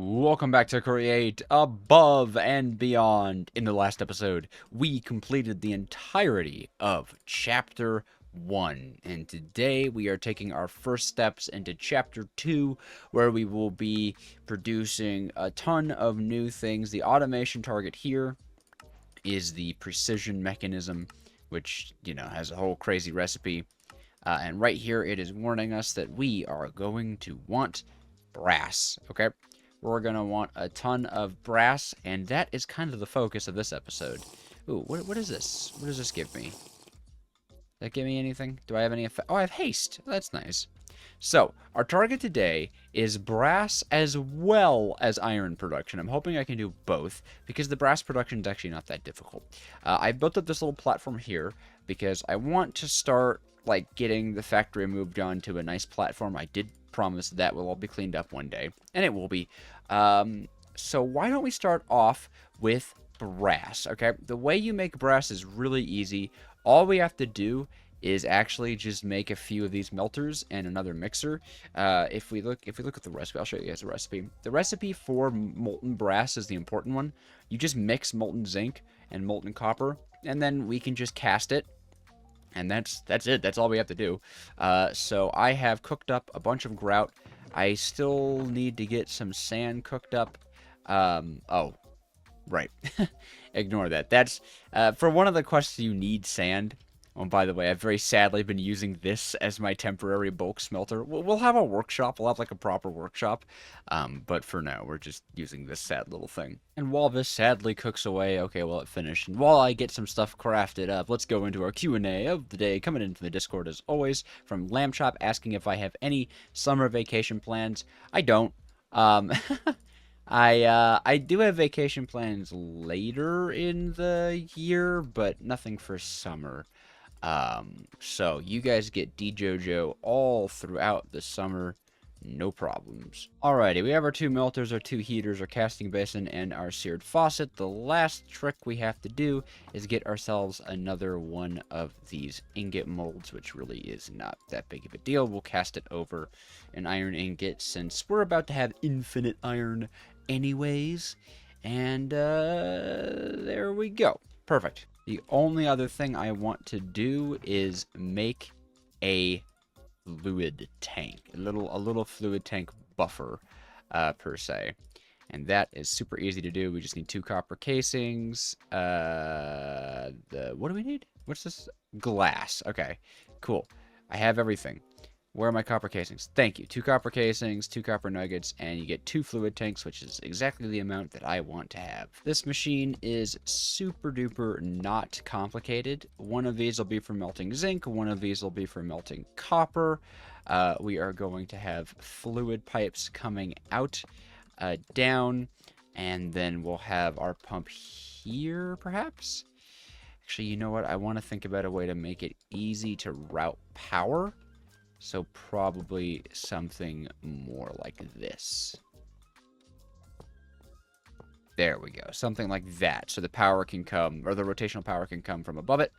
Welcome back to Create Above and Beyond. In the last episode, we completed the entirety of Chapter 1, and today we are taking our first steps into Chapter 2, where we will be producing a ton of new things. The automation target here is the precision mechanism, which, has a whole crazy recipe. And right here, it is warning us that we are going to want brass, okay? We're going to want a ton of brass, and that is kind of the focus of this episode. Ooh, what is this? What does this give me? Does that give me anything? Do I have any effect? Oh, I have haste. That's nice. So, our target today is brass as well as iron production. I'm hoping I can do both, because the brass production is actually not that difficult. I built up this little platform here, because I want to start, getting the factory moved on to a nice platform. I did promise that will all be cleaned up one day, and it will be. So why don't we start off with brass, okay? The way you make brass is really easy. All we have to do is actually just make a few of these melters and another mixer. If we look at the recipe, I'll show you guys the recipe. The recipe for molten brass is the important one. You just mix molten zinc and molten copper, and then we can just cast it. And that's it. That's all we have to do. So I have cooked up a bunch of grout. I still need to get some sand cooked up. Oh, right. Ignore that. That's for one of the quests you need sand. Oh, by the way, I've very sadly been using this as my temporary bulk smelter. We'll have a workshop. We'll have like a proper workshop. But for now, we're just using this sad little thing. And while this sadly cooks away, okay, well, it finished. And while I get some stuff crafted up, let's go into our Q&A of the day. Coming in from the Discord as always, from Lamb Chop, asking if I have any summer vacation plans. I don't. I do have vacation plans later in the year, but nothing for summer. So you guys get Dejojo all throughout the summer, no problems. Alrighty, we have our two melters, our two heaters, our casting basin, and our seared faucet. The last trick we have to do is get ourselves another one of these ingot molds, which really is not that big of a deal. We'll cast it over an iron ingot since we're about to have infinite iron anyways. And there we go. Perfect. The only other thing I want to do is make a fluid tank, a little fluid tank buffer, per se, and that is super easy to do. We just need 2 copper casings. What do we need? What's this? Glass. Okay, cool. I have everything. Where are my copper casings? Thank you. 2 copper casings, 2 copper nuggets, and you get 2 fluid tanks, which is exactly the amount that I want to have. This machine is super duper not complicated. One of these will be for melting zinc, one of these will be for melting copper. We are going to have fluid pipes coming out, down, and then we'll have our pump here, perhaps? Actually, you know what? I want to think about a way to make it easy to route power. So probably something more like this. There we go. Something like that. So the power can come, or the rotational power can come from above it.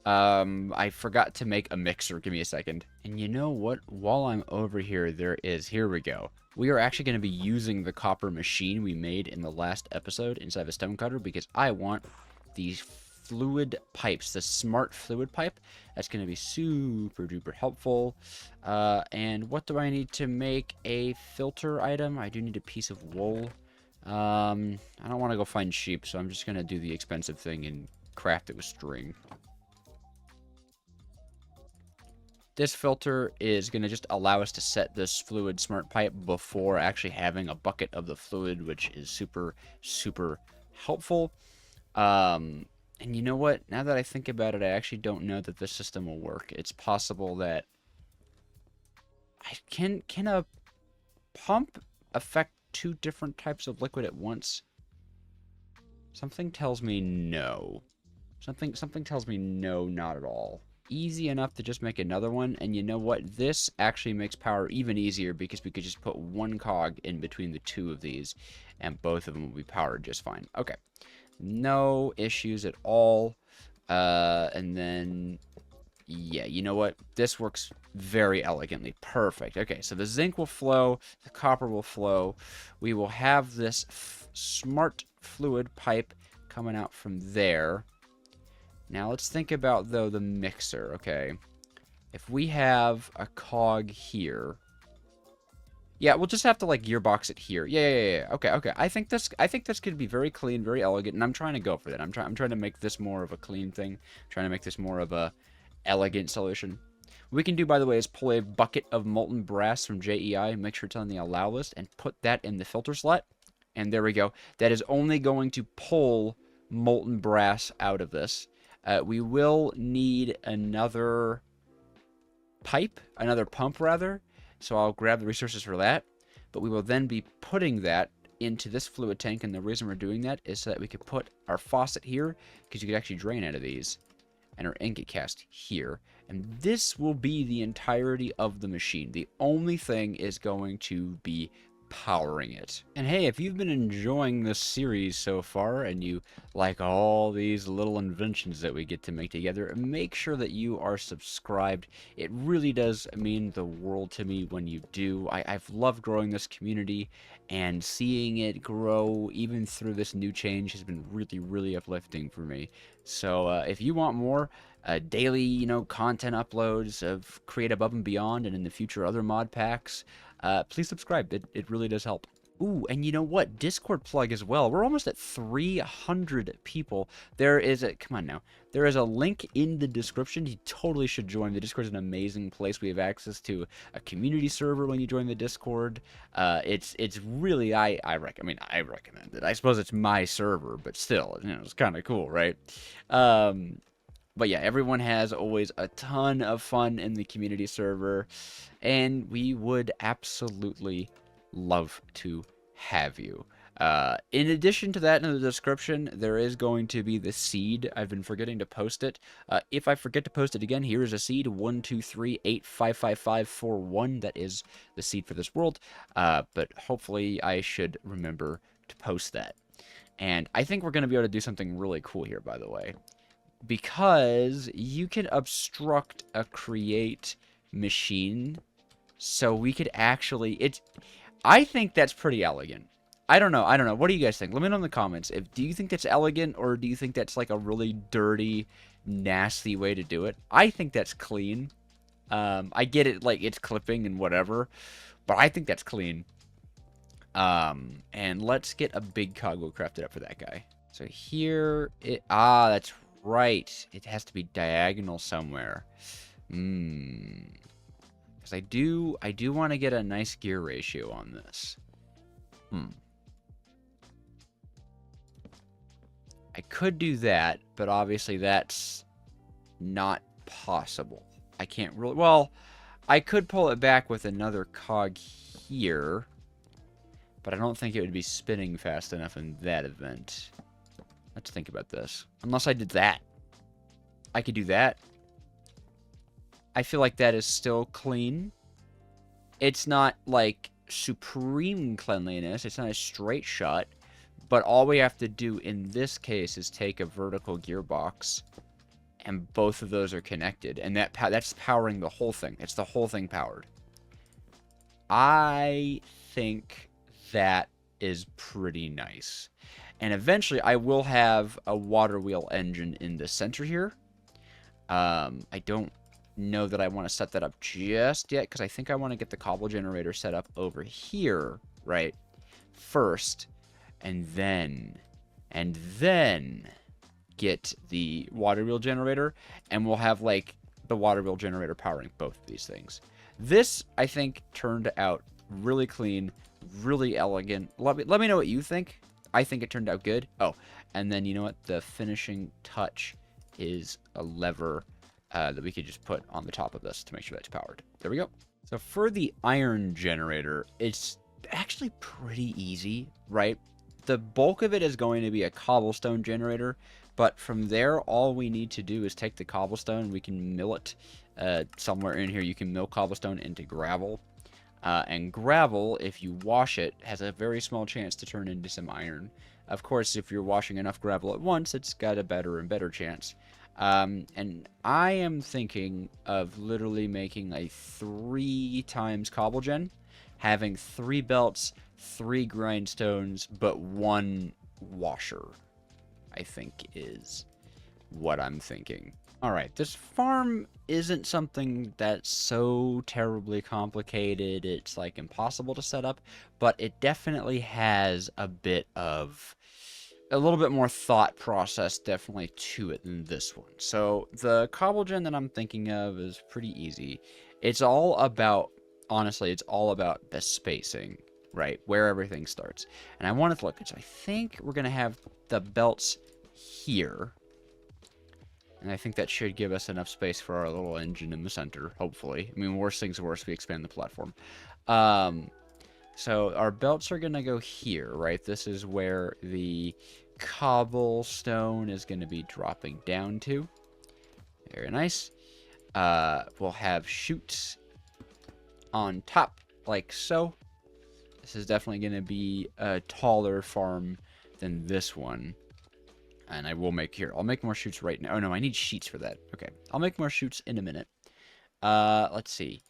I forgot to make a mixer. Give me a second. And you know what? While I'm over here, here we go. We are actually going to be using the copper machine we made in the last episode inside of a stone cutter because I want these fluid pipes, the smart fluid pipe. That's going to be super duper helpful. And what do I need to make a filter item? I do need a piece of wool. I don't want to go find sheep, so I'm just going to do the expensive thing and craft it with string. This filter is going to just allow us to set this fluid smart pipe before actually having a bucket of the fluid, which is super, super helpful. And you know what? Now that I think about it, I actually don't know that this system will work. It's possible that can a pump affect 2 different types of liquid at once? Something tells me no. Something tells me no, not at all. Easy enough to just make another one, and you know what? This actually makes power even easier because we could just put 1 cog in between the 2 of these, and both of them will be powered just fine. Okay. No issues at all. And then Yeah, you know what? This works very elegantly. Perfect. Okay, so the zinc will flow, the copper will flow. We will have this smart fluid pipe coming out from there. Now let's think about, though, the mixer, okay? If we have a cog here... Yeah, we'll just have to, like, gearbox it here. Yeah. Okay. I think this could be very clean, very elegant, and I'm trying to go for that. I'm trying to make this more of a clean thing. I'm trying to make this more of a elegant solution. What we can do, by the way, is pull a bucket of molten brass from JEI, make sure it's on the allow list, and put that in the filter slot. And there we go. That is only going to pull molten brass out of this. We will need another pump rather. So I'll grab the resources for that. But we will then be putting that into this fluid tank, and the reason we're doing that is so that we could put our faucet here, because you could actually drain out of these, and our ink get cast here. And this will be the entirety of the machine. The only thing is going to be powering it. And hey, if you've been enjoying this series so far and you like all these little inventions that we get to make together, make sure that you are subscribed. It really does mean the world to me when you do. I've loved growing this community, and seeing it grow even through this new change has been really, really uplifting for me. So if you want more daily, content uploads of Create Above and Beyond, and in the future other mod packs, please subscribe. It really does help. Ooh, and you know what? Discord plug as well. We're almost at 300 people. There is a... Come on now. There is a link in the description. You totally should join. The Discord is an amazing place. We have access to a community server when you join the Discord. It's really... I recommend it. I suppose it's my server, but still, it's kind of cool, right? But yeah, everyone has always a ton of fun in the community server, and we would absolutely love to have you. In addition to that, in the description, there is going to be the seed. I've been forgetting to post it. If I forget to post it again, here is a seed, 123855541. That is the seed for this world, but hopefully I should remember to post that. And I think we're going to be able to do something really cool here, by the way, because you can obstruct a create machine, so we could actually... I think that's pretty elegant. I don't know. What do you guys think? Let me know in the comments. Do you think that's elegant, or do you think that's like a really dirty, nasty way to do it? I think that's clean. I get it, like, it's clipping and whatever, but I think that's clean. And let's get a big cog crafted up for that guy. So here that's right. It has to be diagonal somewhere. Because I do want to get a nice gear ratio on this. I could do that, but obviously that's not possible. I can't really... Well, I could pull it back with another cog here, but I don't think it would be spinning fast enough in that event. Let's think about this. Unless I did that. I could do that. I feel like that is still clean. It's not, like, supreme cleanliness. It's not a straight shot. But all we have to do in this case is take a vertical gearbox, and both of those are connected. And that's powering the whole thing. It's the whole thing powered. I think that is pretty nice. And eventually I will have a water wheel engine in the center here. I don't know that I want to set that up just yet, because I think I want to get the cobble generator set up over here, right, first, and then get the water wheel generator, and we'll have, like, the water wheel generator powering both of these things. This, I think, turned out really clean, really elegant. Let me know what you think. I think it turned out good. Oh, and then, you know what? The finishing touch is a lever that we could just put on the top of this to make sure that's powered. There we go. So for the iron generator, it's actually pretty easy, right? The bulk of it is going to be a cobblestone generator, but from there, all we need to do is take the cobblestone. We can mill it somewhere in here. You can mill cobblestone into gravel. And gravel, if you wash it, has a very small chance to turn into some iron. Of course, if you're washing enough gravel at once, it's got a better and better chance. And I am thinking of literally making a 3 times cobble gen, having 3 belts, 3 grindstones, but 1 washer, I think is what I'm thinking. Alright, this farm isn't something that's so terribly complicated, it's like impossible to set up, but it definitely has a little bit more thought process definitely to it than this one. So the cobble gen that I'm thinking of is pretty easy. It's all about, honestly, it's all about the spacing, right? Where everything starts. And I want to look, so I think we're going to have the belts here. And I think that should give us enough space for our little engine in the center, hopefully. I mean, worst things worst, we expand the platform. So our belts are going to go here, right? This is where the cobblestone is going to be dropping down to. Very nice. We'll have chutes on top, like so. This is definitely going to be a taller farm than this one. And I will make here. I'll make more chutes right now. Oh, no, I need sheets for that. Okay, I'll make more chutes in a minute. Let's see.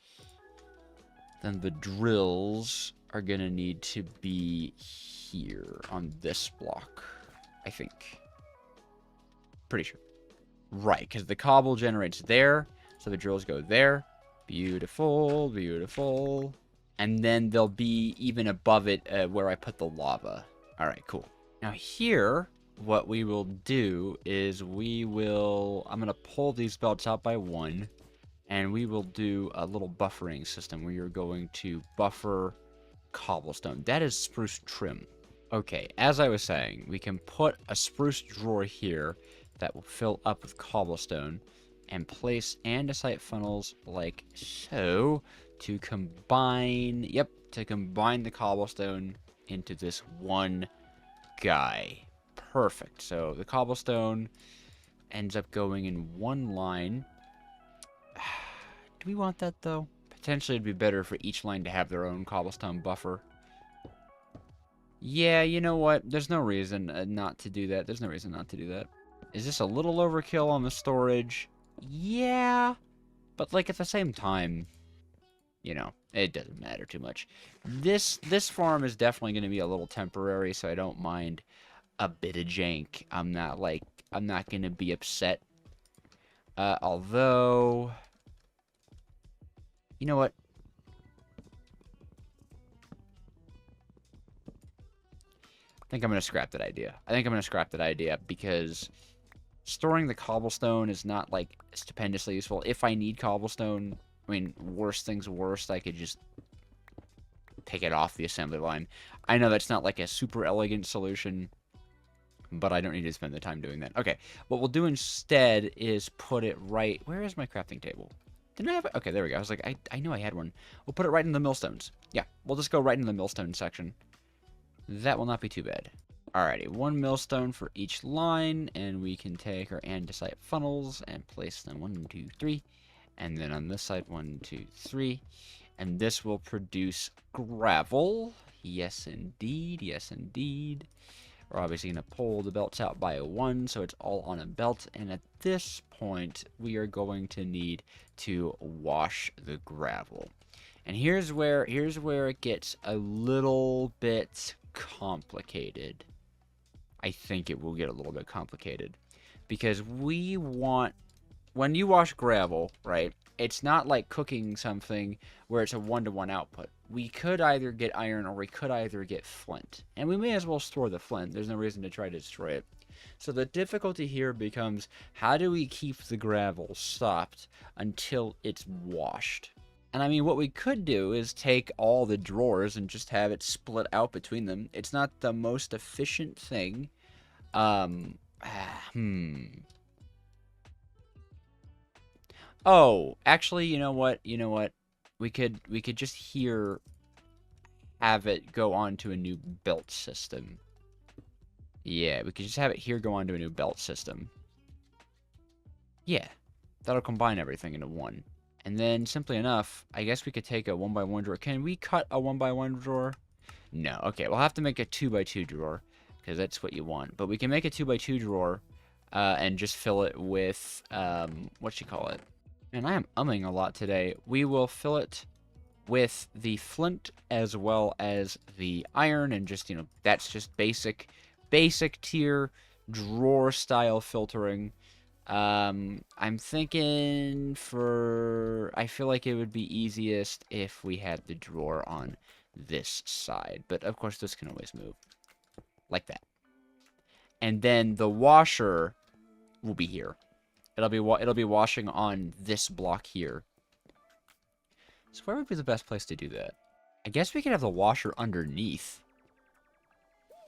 Then the drills are going to need to be here on this block, I think. Pretty sure. Right, because the cobble generates there, so the drills go there. Beautiful, beautiful. And then they'll be even above it where I put the lava. All right, cool. Now here, what we will do is I'm going to pull these belts out by 1. And we will do a little buffering system where you're going to buffer cobblestone. That is spruce trim. Okay, as I was saying, we can put a spruce drawer here that will fill up with cobblestone and place andesite funnels like so to combine the cobblestone into this one guy. Perfect. So the cobblestone ends up going in one line. Do we want that, though? Potentially, it'd be better for each line to have their own cobblestone buffer. Yeah, you know what? There's no reason not to do that. There's no reason not to do that. Is this a little overkill on the storage? Yeah. But, like, at the same time, you know, it doesn't matter too much. This farm is definitely going to be a little temporary, so I don't mind a bit of jank. I'm not going to be upset. Although... You know what? I think I'm going to scrap that idea. Because storing the cobblestone is not, like, stupendously useful. If I need cobblestone, I mean, worst things worst, I could just pick it off the assembly line. I know that's not, like, a super elegant solution, but I don't need to spend the time doing that. Okay, what we'll do instead is put it right... Where is my crafting table? Didn't I have it? Okay, there we go. I was like, I knew I had one. We'll put it right in the millstones. Yeah, we'll just go right in the millstone section. That will not be too bad. Alrighty, 1 millstone for each line, and we can take our andesite funnels and place them 1, 2, 3. And then on this side, 1, 2, 3. And this will produce gravel. Yes, indeed. Yes, indeed. We're obviously going to pull the belts out by 1, so it's all on a belt. And at this point, we are going to need to wash the gravel. And here's where it gets a little bit complicated. I think it will get a little bit complicated. Because we want... When you wash gravel, right, it's not like cooking something where it's a 1-to-1 output. We could either get iron or we could either get flint. And we may as well store the flint. There's no reason to try to destroy it. So the difficulty here becomes, how do we keep the gravel stopped until it's washed? And I mean, what we could do is take all the drawers and just have it split out between them. It's not the most efficient thing. Oh, actually, you know what? We could just here have it go on to a new belt system. Yeah, we could just have it here go on to a new belt system. Yeah, that'll combine everything into one. And then, simply enough, I guess we could take a 1x1 drawer. Can we cut a 1x1 drawer? No. Okay, we'll have to make a 2x2 drawer, because that's what you want. But we can make a 2x2 drawer and just fill it with, what you call it? And I am umming a lot today. We will fill it with the flint as well as the iron, and just, that's just basic tier drawer style filtering. I'm thinking I feel like it would be easiest if we had the drawer on this side, but of course this can always move like that. And then the washer will be here. It'll be washing on this block here. So where would be the best place to do that? I guess we could have the washer underneath.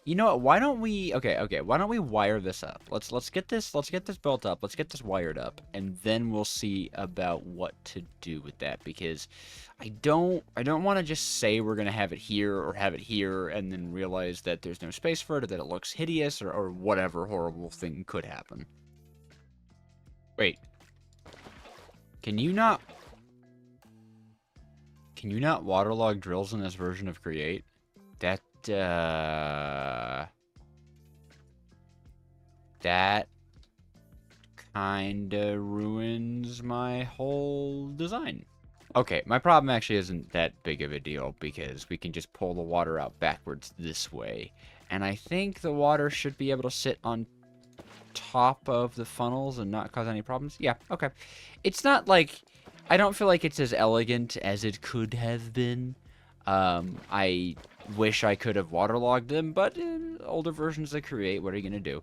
You know what? Why don't we? Okay. Why don't we wire this up? Let's get this built up. Let's get this wired up, and then we'll see about what to do with that. Because I don't want to just say we're gonna have it here or have it here, and then realize that there's no space for it, or that it looks hideous, or whatever horrible thing could happen. Wait. Can you not waterlog drills in this version of Create? That kinda ruins my whole design. Okay, my problem actually isn't that big of a deal, because we can just pull the water out backwards this way. And I think the water should be able to sit on top of the funnels and not cause any problems. Yeah, okay. It's not like... I don't feel like it's as elegant as it could have been. I wish I could have waterlogged them, but older versions of Create, what are you going to do?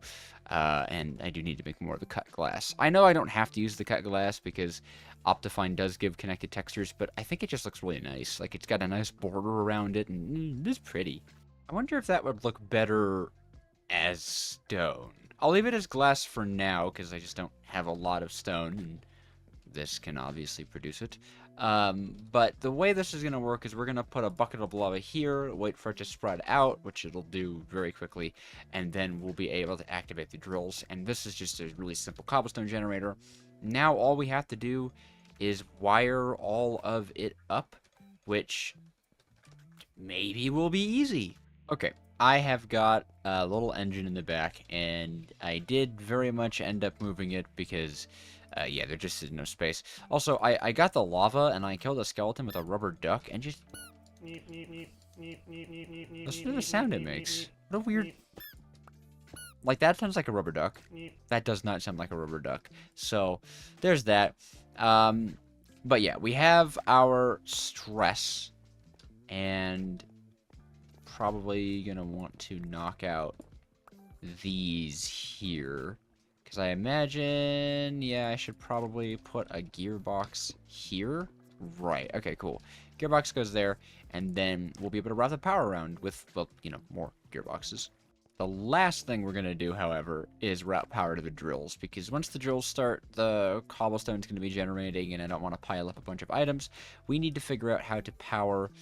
And I do need to make more of the cut glass. I know I don't have to use the cut glass because Optifine does give connected textures, but I think it just looks really nice. Like, it's got a nice border around it, and it's pretty. I wonder if that would look better as stone. I'll leave it as glass for now, because I just don't have a lot of stone, and this can obviously produce it. But the way this is going to work is we're going to put a bucket of lava here, wait for it to spread out, which it'll do very quickly, and then we'll be able to activate the drills. And this is just a really simple cobblestone generator. Now all we have to do is wire all of it up, which maybe will be easy. Okay, I have got a little engine in the back, and I did very much end up moving it because... yeah, there just is no space. Also, I got the lava, and I killed a skeleton with a rubber duck, and just... Listen to the sound it makes. What a weird... Like, that sounds like a rubber duck. That does not sound like a rubber duck. So, there's that. But yeah, we have our stress, and probably gonna want to knock out these here. Because I imagine, yeah, I should probably put a gearbox here. Right, okay, cool. Gearbox goes there, and then we'll be able to route the power around with, well, more gearboxes. The last thing we're going to do, however, is route power to the drills, because once the drills start, the cobblestone's going to be generating, and I don't want to pile up a bunch of items. We need to figure out how to power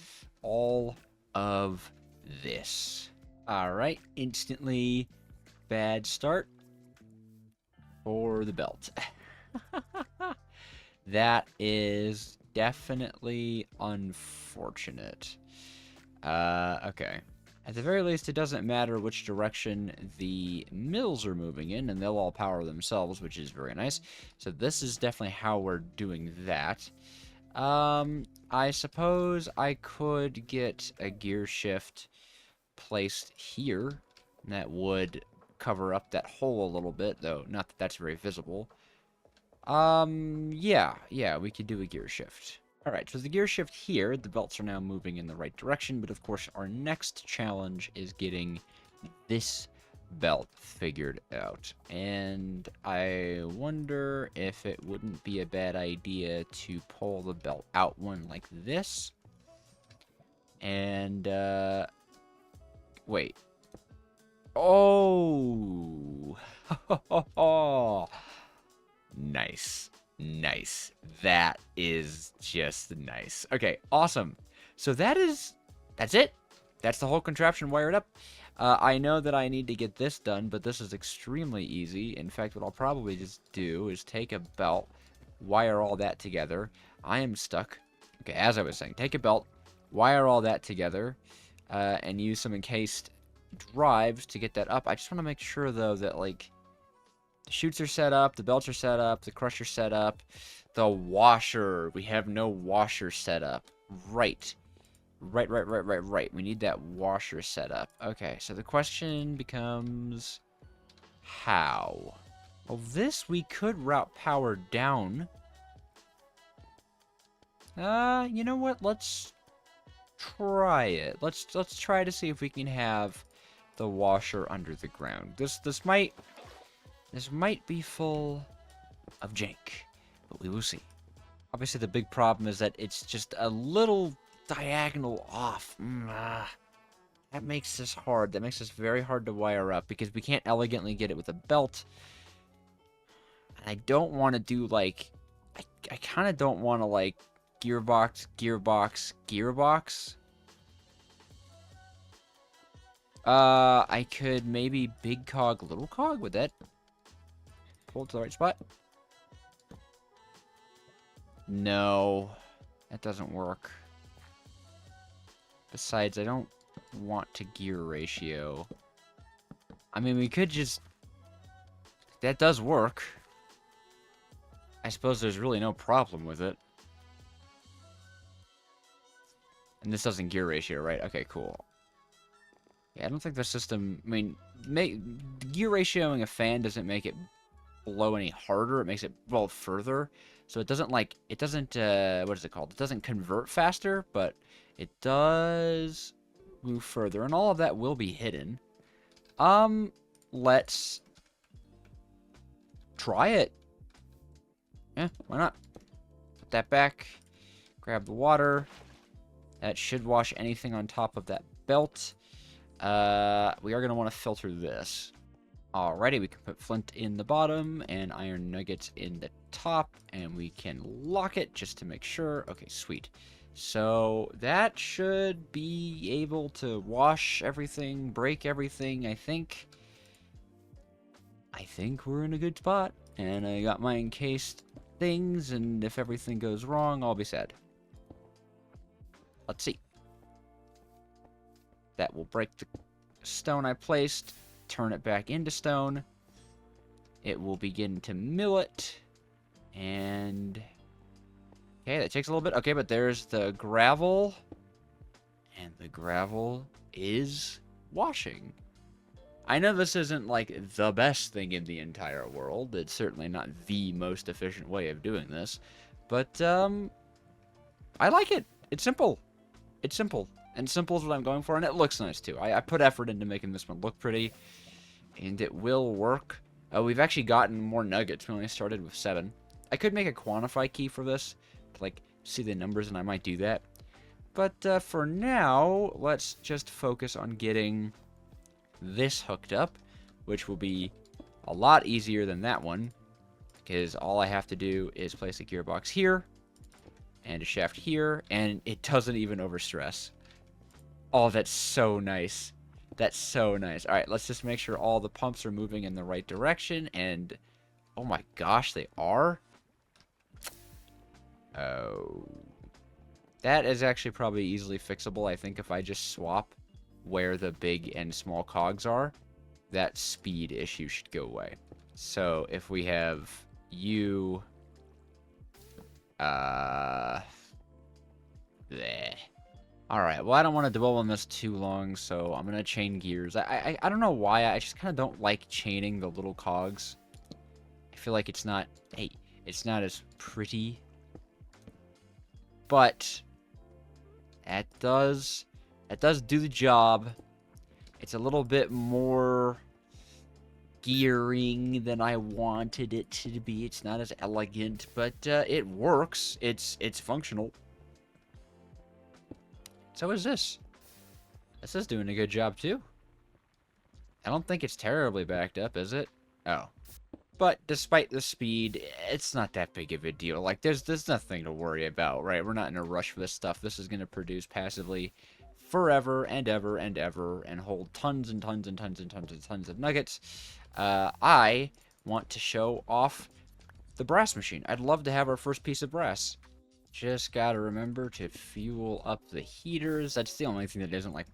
all of this. Alright, instantly bad start for the belt. That is definitely unfortunate. Okay. At the very least, it doesn't matter which direction the mills are moving in, and they'll all power themselves, which is very nice. So this is definitely how we're doing that. I suppose I could get a gear shift placed here. That would cover up that hole a little bit, though not that that's very visible. Yeah, we could do a gear shift. Alright, so the gear shift here, the belts are now moving in the right direction, but of course our next challenge is getting this belt figured out. And I wonder if it wouldn't be a bad idea to pull the belt out one like this. And, wait. Oh! Nice. Nice. That is just nice. Okay, awesome. So that's it. That's the whole contraption wired up. I know that I need to get this done, but this is extremely easy. In fact, what I'll probably just do is take a belt, wire all that together. I am stuck. Okay, as I was saying, take a belt, wire all that together, and use some encased drives to get that up. I just want to make sure, though, that, like, the chutes are set up, the belts are set up, the crusher's set up. The washer, we have no washer set up. Right. Right. We need that washer set up. Okay, so the question becomes how? Well, this we could route power down. You know what? Let's try it. Let's try to see if we can have the washer under the ground. This might be full of jank, but we will see. Obviously, the big problem is that it's just a little diagonal off. That makes this hard. That makes this very hard to wire up because we can't elegantly get it with a belt. And I don't want to do like... I kind of don't want to like gearbox. I could maybe big cog, little cog with that. Pull it to the right spot. No, that doesn't work. Besides, I don't want to gear ratio. I mean, we could just... That does work. I suppose there's really no problem with it. And this doesn't gear ratio, right? Okay, cool. Yeah, I don't think the system... I mean, gear ratioing a fan doesn't make it blow any harder. It makes it blow further. So it doesn't, like... It doesn't, what is it called? It doesn't convert faster, but it does move further. And all of that will be hidden. Let's try it. Yeah, why not? Put that back. Grab the water. That should wash anything on top of that belt. We are going to want to filter this. Alrighty, we can put flint in the bottom and iron nuggets in the top. And we can lock it just to make sure. Okay, sweet. So that should be able to wash everything, break everything, I think. I think we're in a good spot. And I got my encased things, and if everything goes wrong, I'll be sad. Let's see. That will break the stone I placed, turn it back into stone. It will begin to mill it, and... Okay, that takes a little bit. Okay, but there's the gravel, and the gravel is washing. I know this isn't, like, the best thing in the entire world. It's certainly not the most efficient way of doing this. But, I like it. It's simple. It's simple. And simple is what I'm going for, and it looks nice, too. I put effort into making this one look pretty, and it will work. We've actually gotten more nuggets. We only started with 7. I could make a quantify key for this, to, like, see the numbers, and I might do that. But, for now, let's just focus on getting this hooked up, which will be a lot easier than that one, because all I have to do is place a gearbox here and a shaft here, and it doesn't even overstress. Oh, that's so nice. That's so nice. All right, let's just make sure all the pumps are moving in the right direction, and oh my gosh, they are. Oh, that is actually probably easily fixable. I think if I just swap where the big and small cogs are, that speed issue should go away. So if we have you, there. All right. Well, I don't want to dwell on this too long, so I'm gonna chain gears. I don't know why. I just kind of don't like chaining the little cogs. I feel like it's not. Hey, it's not as pretty. But that does do the job. It's a little bit more gearing than I wanted it to be. It's not as elegant, but it works. It's functional. So is this. This is doing a good job too. I don't think it's terribly backed up, is it? Oh. But despite the speed, it's not that big of a deal. Like, there's nothing to worry about, right? We're not in a rush for this stuff. This is going to produce passively forever and ever and ever and hold tons and tons and tons and tons and tons of nuggets. I want to show off the brass machine. I'd love to have our first piece of brass. Just got to remember to fuel up the heaters. That's the only thing that isn't, like,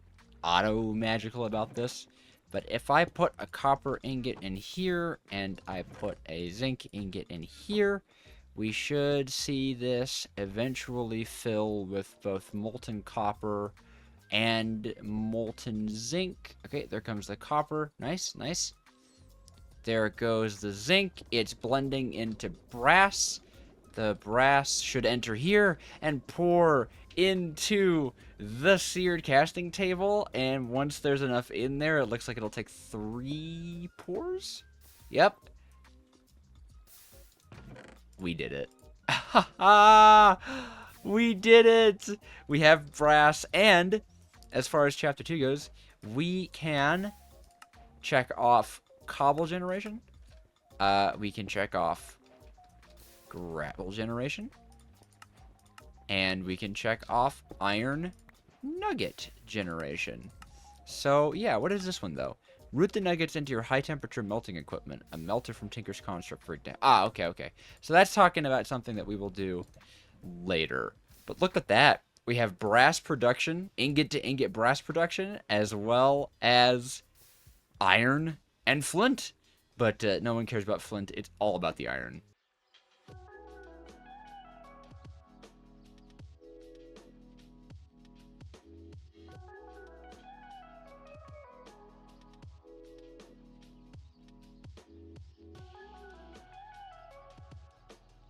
auto-magical about this. But if I put a copper ingot in here and I put a zinc ingot in here, we should see this eventually fill with both molten copper and molten zinc. Okay, there comes the copper. Nice, nice. There goes the zinc. It's blending into brass. The brass should enter here and pour into the seared casting table. And once there's enough in there, it looks like it'll take 3 pours. Yep. We did it. We did it. We have brass. And as far as chapter 2 goes, we can check off cobble generation. We can check off gravel generation. And we can check off iron nugget generation. So, yeah, what is this one, though? Route the nuggets into your high-temperature melting equipment. A melter from Tinker's Construct for example. Ah, okay, okay. So that's talking about something that we will do later. But look at that. We have brass production, ingot-to-ingot brass production, as well as iron and flint. But no one cares about flint. It's all about the iron.